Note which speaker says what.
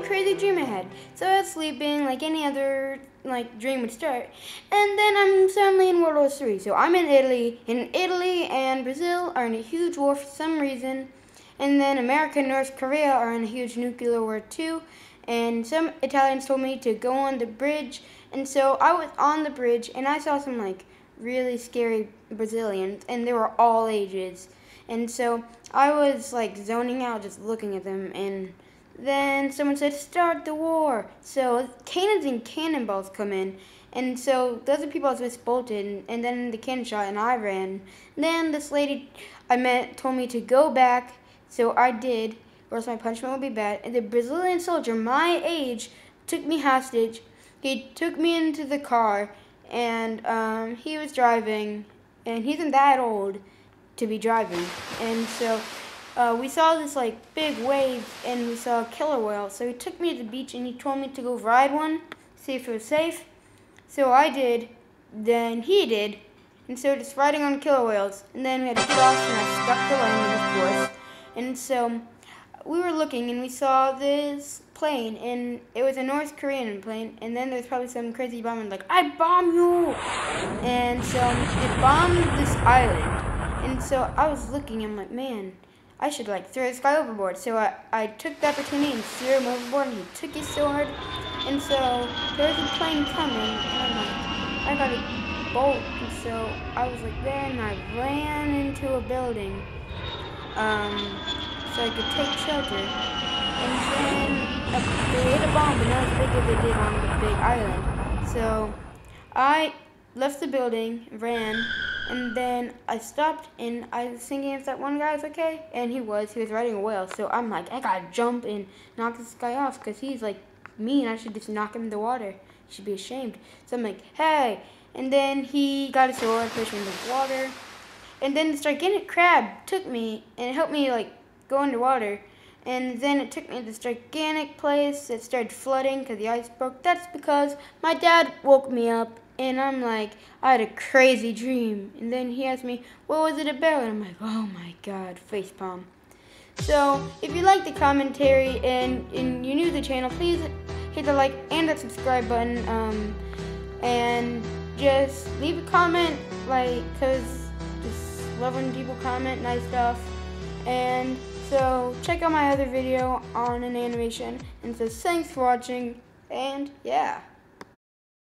Speaker 1: crazy dream I had. So I was sleeping like any other dream would start, and then I'm suddenly in World War III. So I'm in Italy, and Italy and Brazil are in a huge war for some reason, and then America and North Korea are in a huge nuclear war too. And some Italians told me to go on the bridge, and so I was on the bridge, and I saw some really scary Brazilians, and they were all ages. And so I was zoning out just looking at them, and then someone said, "Start the war." So cannons and cannonballs come in, and so those are people I was with bolted, and then the cannon shot, and I ran. Then this lady I met told me to go back, so I did, or else my punishment would be bad. And the Brazilian soldier, my age, took me hostage. He took me into the car, and he was driving, and he isn't that old to be driving. And so we saw this big wave, and we saw a killer whale. So he took me to the beach, and he told me to go ride one, see if it was safe. So I did, then he did, and so just riding on killer whales. And then we had to get off, and I stuck the landing, of course. And so we were looking, and we saw this plane, and it was a North Korean plane, and then there's probably some crazy bomber "I bomb you!" And so it bombed this island. And so I was looking, I'm like, man, I should throw this guy overboard. So I took the opportunity and threw him overboard, and he took his sword. And so there was a plane coming, and I'm like, I gotta bolt. And so I was there, and I ran into a building so I could take shelter. And then they hit a bomb, but not as big as they did on the big island. So I left the building, ran, and then I stopped, and I was thinking if that one guy was okay, and he was riding a whale. So I'm like, I gotta jump and knock this guy off, because he's me, and I should just knock him in the water. He should be ashamed. So I'm like, hey, and then he got a sword, pushed me into the water, and then this gigantic crab took me, and it helped me go underwater. And then it took me to this gigantic place that started flooding because the ice broke. That's because my dad woke me up, and I'm like, I had a crazy dream. And then he asked me, what was it about? And I'm like, oh my God, facepalm. So if you like the commentary and you're new to the channel, please hit the like and that subscribe button. And just leave a comment, because just love when people comment nice stuff. And so check out my other video on an animation. And so thanks for watching, and yeah.